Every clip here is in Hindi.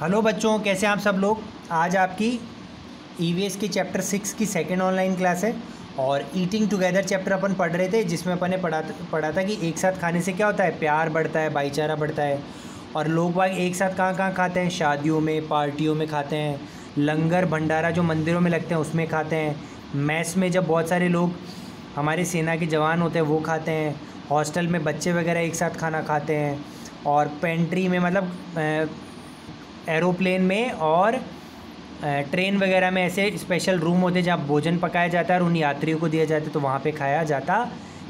हेलो बच्चों, कैसे हैं आप सब लोग। आज आपकी ईवीएस की चैप्टर 6 की सेकंड ऑनलाइन क्लास है और ईटिंग टुगेदर चैप्टर अपन पढ़ रहे थे, जिसमें अपन ने पढ़ा था कि एक साथ खाने से क्या होता है, प्यार बढ़ता है, भाईचारा बढ़ता है। और लोग बाग एक साथ कहाँ कहाँ खाते हैं, शादियों में, पार्टियों में खाते हैं, लंगर भंडारा जो मंदिरों में लगते हैं उसमें खाते हैं, मैस में जब बहुत सारे लोग हमारे सेना के जवान होते हैं वो खाते हैं, हॉस्टल में बच्चे वगैरह एक साथ खाना खाते हैं, और पेंट्री में मतलब एरोप्लेन में और ट्रेन वगैरह में ऐसे स्पेशल रूम होते हैं जहाँ भोजन पकाया जाता है और उन यात्रियों को दिया जाता है, तो वहाँ पे खाया जाता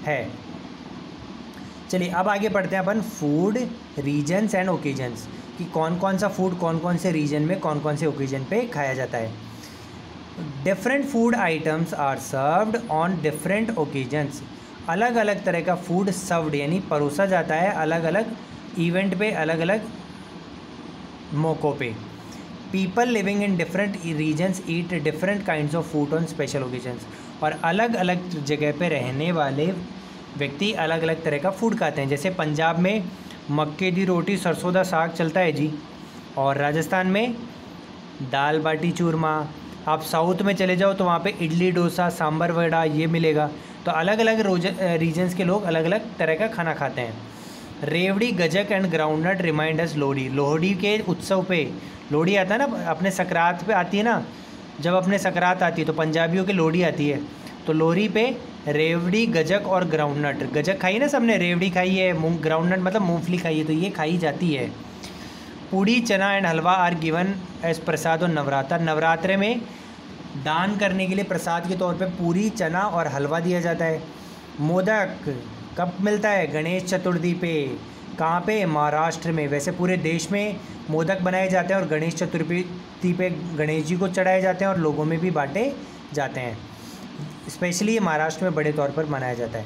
है। चलिए अब आगे बढ़ते हैं अपन फूड रीजन्स एंड ओकेजन्स, कि कौन कौन सा फूड कौन कौन से रीजन में कौन कौन से ओकेजन पे खाया जाता है। Different food items are served on different occasions. अलग अलग तरह का फूड सर्व्ड यानी परोसा जाता है अलग अलग इवेंट पे, अलग अलग मौक़ों पे। People living in different regions eat different kinds of food on special occasions. और अलग अलग जगह पे रहने वाले व्यक्ति अलग अलग तरह का फूड खाते हैं। जैसे पंजाब में मक्के दी रोटी सरसों दा साग चलता है जी, और राजस्थान में दाल बाटी चूरमा। आप साउथ में चले जाओ तो वहाँ पे इडली डोसा सांभर वड़ा ये मिलेगा। तो अलग अलग रीजन्स के लोग अलग अलग तरह का खाना खाते हैं। Rewari gajak and groundnut remind us Lohri. Lohri के उत्सव पे, लोहड़ी आता है ना अपने सकरात पे आती है ना, जब अपने सकरात आती है तो पंजाबियों की लोहड़ी आती है। तो लोहड़ी पे रेवड़ी गजक और ग्राउंडनट, गजक खाई ना सबने, रेवड़ी खाई है, ग्राउंडनट मतलब मूंगफली खाई है, तो ये खाई जाती है। Puri chana and halwa are given as prasad और नवरात्र। नवरात्रे में दान करने के लिए प्रसाद के तौर पे पूरी चना और हलवा दिया जाता है। मोदक कब मिलता है, गणेश चतुर्थी पे। कहाँ पे, महाराष्ट्र में। वैसे पूरे देश में मोदक बनाए जाते हैं और गणेश चतुर्थी पे गणेश जी को चढ़ाए जाते हैं और लोगों में भी बांटे जाते हैं। स्पेशली ये महाराष्ट्र में बड़े तौर पर मनाया जाता है।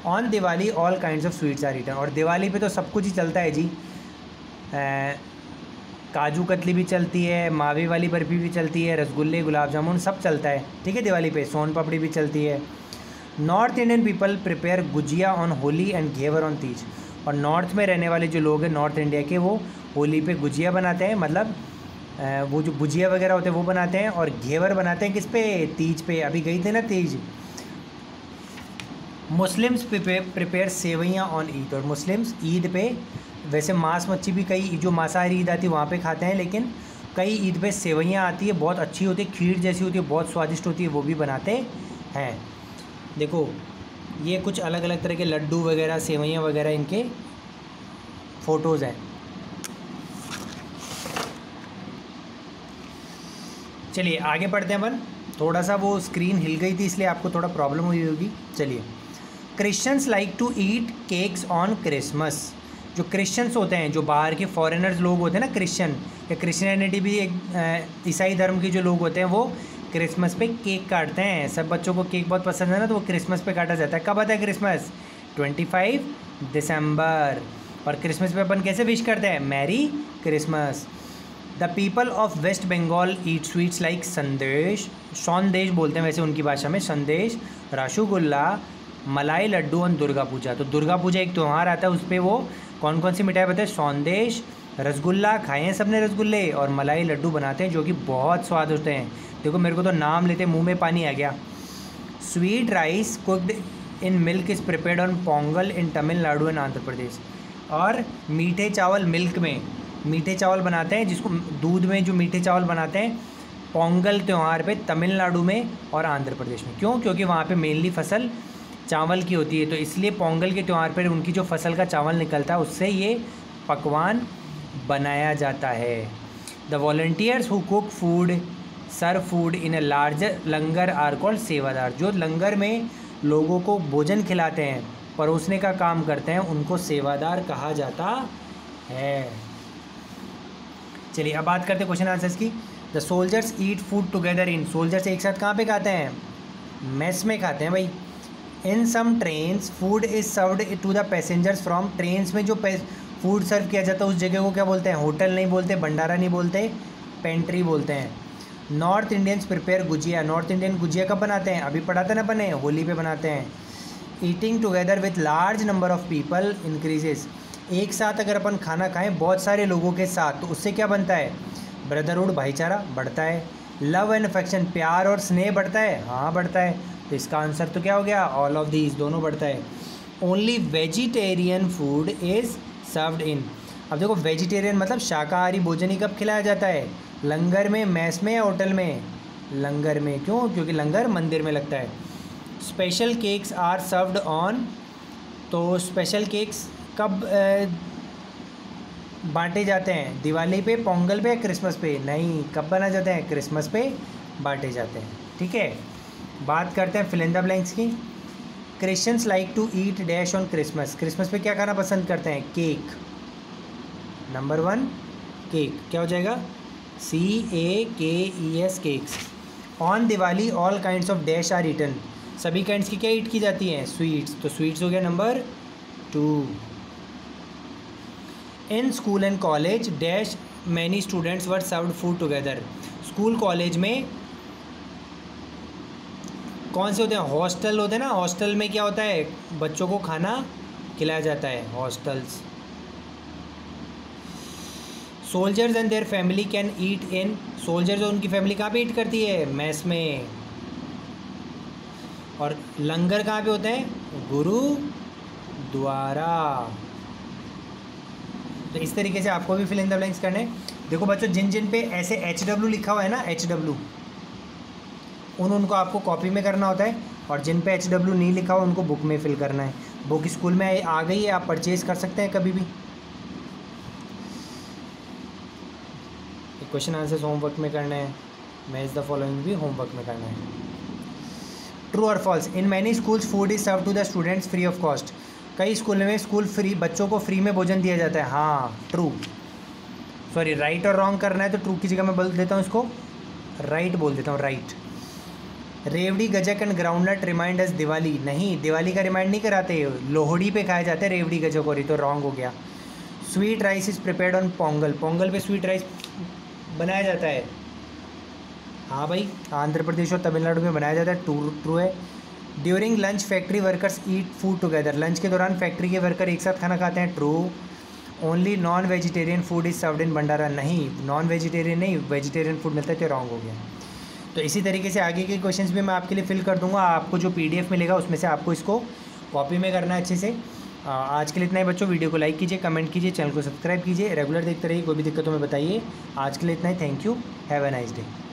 On Diwali all kinds of sweets are eaten. और दिवाली पे तो सब कुछ ही चलता है जी। काजू कतली भी चलती है, मावे वाली बर्फ़ी भी चलती है, रसगुल्ले गुलाब जामुन सब चलता है, ठीक है। दिवाली पे सोन पापड़ी भी चलती है। North Indian people prepare gujiya on Holi and ghevar on Teej. और नॉर्थ में रहने वाले जो लोग हैं नॉर्थ इंडिया के, वो होली पे गुजिया बनाते हैं, मतलब वो जो गुजिया वगैरह होते हैं वो बनाते हैं, और घेवर बनाते हैं किस पे, तीज पे। अभी गई थी ना Teej. Muslims prepare sewaiyan on Eid. और मुस्लिम्स ईद पे वैसे मांस मच्छी भी, कई जो मांसाहारी ईद आती है वहाँ पे खाते हैं, लेकिन कई ईद पे सेवैयाँ आती है, बहुत अच्छी होती है, खीर जैसी होती है, बहुत स्वादिष्ट होती है, वो भी बनाते हैं। देखो ये कुछ अलग अलग तरह के लड्डू वगैरह, सेवैयाँ वगैरह, इनके फ़ोटोज़ हैं। चलिए आगे बढ़ते हैं अपन। थोड़ा सा वो स्क्रीन हिल गई थी इसलिए आपको थोड़ा प्रॉब्लम हुई होगी। चलिए, Christians like to eat cakes on Christmas. जो क्रिश्चियंस होते हैं, जो बाहर के फॉरेनर्स लोग होते हैं ना, क्रिश्चियन या क्रिश्चियनिटी भी एक ईसाई धर्म के जो लोग होते हैं, वो क्रिसमस पे केक काटते हैं। सब बच्चों को केक बहुत पसंद है ना, तो वो क्रिसमस पे काटा जाता है। कब आता है क्रिसमस, 25 दिसंबर। और क्रिसमस पे अपन कैसे विश करते हैं, merry Christmas. The people of West Bengal eat sweets like sandesh, sondesh बोलते हैं वैसे उनकी भाषा में, संदेश, रसगुल्ला, मलाई लड्डू और दुर्गा पूजा। तो दुर्गा पूजा एक त्यौहार आता है, उस पर वो कौन कौन सी मिठाई बताए, सौंदेश, रसगुल्ला, खाए हैं सबने रसगुल्ले, और मलाई लड्डू बनाते हैं जो कि बहुत स्वाद होते हैं। देखो मेरे को तो नाम लेते मुंह में पानी आ गया। Sweet rice cooked in milk is prepared on Pongal in Tamil Nadu and Andhra Pradesh. और मीठे चावल, मिल्क में मीठे चावल बनाते हैं, जिसको दूध में जो मीठे चावल बनाते हैं पोंगल त्यौहार पे तमिलनाडु में और आंध्र प्रदेश में। क्यों, क्योंकि वहाँ पे मेनली फसल चावल की होती है, तो इसलिए पोंगल के त्यौहार पर उनकी जो फसल का चावल निकलता है उससे ये पकवान बनाया जाता है। The volunteers who cook food serve food in a larger langar are called sevadar. जो लंगर में लोगों को भोजन खिलाते हैं, परोसने का काम करते हैं, उनको सेवादार कहा जाता है। चलिए अब बात करते हैं क्वेश्चन आंसर्स की। The soldiers eat food together in. Soldiers एक साथ कहाँ पे खाते हैं, मेस में खाते हैं भाई। In some trains food is served to the passengers from. Trains में जो फूड सर्व किया जाता है उस जगह को क्या बोलते हैं, होटल नहीं बोलते, भंडारा नहीं बोलते, पेंट्री बोलते हैं। North Indians prepare gujiya. North Indian gujiya कब बनाते हैं, अभी पढ़ाते ना बने, होली पे बनाते हैं। Eating together with large number of people increases. एक साथ अगर अपन खाना खाएं बहुत सारे लोगों के साथ, तो उससे क्या बनता है, ब्रदरहुड भाईचारा बढ़ता है। लव एंड अफेक्शन प्यार और स्नेह बढ़ता है, हाँ बढ़ता है। तो इसका आंसर तो क्या हो गया, ऑल ऑफ दीज, दोनों बढ़ता है। Only vegetarian food is served in. अब देखो वेजिटेरियन मतलब शाकाहारी भोजन ही कब खिलाया जाता है, लंगर में, मैस में या होटल में, लंगर में। क्यों, क्योंकि लंगर मंदिर में लगता है। Special cakes are served on, तो स्पेशल केक्स कब बांटे जाते हैं, दिवाली पे, पोंगल पे, क्रिसमस पे? नहीं, कब बनाए जाते हैं, क्रिसमस पे बांटे जाते हैं। ठीक है, बात करते हैं फिल इन द ब्लैंक्स की। Christians like to eat dash on Christmas. Christmas पे क्या खाना पसंद करते हैं, केक। नंबर 1 केक, क्या हो जाएगा, CAKES, cakes. On Diwali all kinds of dash are eaten. सभी काइंड्स की क्या ईट की जाती हैं, स्वीट्स। तो स्वीट्स हो गया number 2। In school and college dash many students were served food together. School college में कौन से होते हैं, हॉस्टल होते हैं ना, हॉस्टल में क्या होता है, बच्चों को खाना खिलाया जाता है, hostels. Soldiers and their family can eat in, soldiers और उनकी फैमिली कहाँ पे ईट करती है, मैस में। और लंगर कहाँ पे होते हैं, गुरुद्वारा। तो इस तरीके से आपको भी फिल इन द ब्लैंक्स करने। देखो बच्चों, जिन जिन पे ऐसे HW लिखा हुआ है ना, HW, उनको आपको कॉपी में करना होता है, और जिन पे HW नहीं लिखा हुआ उनको बुक में फिल करना है। बुक स्कूल में आ गई है, आप परचेज़ कर सकते हैं कभी भी। क्वेश्चन आंसर्स होमवर्क में करना है, मैच द फॉलोइंग भी होमवर्क में करना है। ट्रू और false, in many schools food is serve to the students free of cost. कई स्कूल में स्कूल फ्री, बच्चों को फ्री में भोजन दिया जाता है, हाँ ट्रू। सॉरी, राइट और रॉन्ग करना है तो ट्रू की जगह मैं बोल देता हूँ इसको, राइट बोल देता हूँ, right. Rewari, gajak and groundnut remind us Diwali. नहीं, दिवाली का रिमाइंड नहीं कराते, लोहड़ी पे खाए जाते हैं रेवड़ी गजक, और ये तो रॉन्ग हो गया। Sweet rice is prepared on Pongal, Pongal पे स्वीट राइस बनाया जाता है, हाँ भाई, आंध्र प्रदेश और तमिलनाडु में बनाया जाता है, ट्रू है। During lunch factory workers eat food together, lunch के दौरान फैक्ट्री के वर्कर एक साथ खाना खाते हैं, true. Only non vegetarian food is served in bhandara, नहीं, नॉन वेजिटेरियन नहीं, वेजिटेरियन फूड मिलता है, तो रॉन्ग हो गया। तो इसी तरीके से आगे के क्वेश्चंस भी मैं आपके लिए फिल कर दूंगा, आपको जो PDF मिलेगा उसमें से आपको इसको कॉपी में करना है अच्छे से। आज के लिए इतना ही बच्चों, वीडियो को लाइक कीजिए, कमेंट कीजिए, चैनल को सब्सक्राइब कीजिए, रेगुलर देखते रहिए, कोई भी दिक्कत हो मैं बताइए। आज के लिए इतना ही, thank you, have a nice day.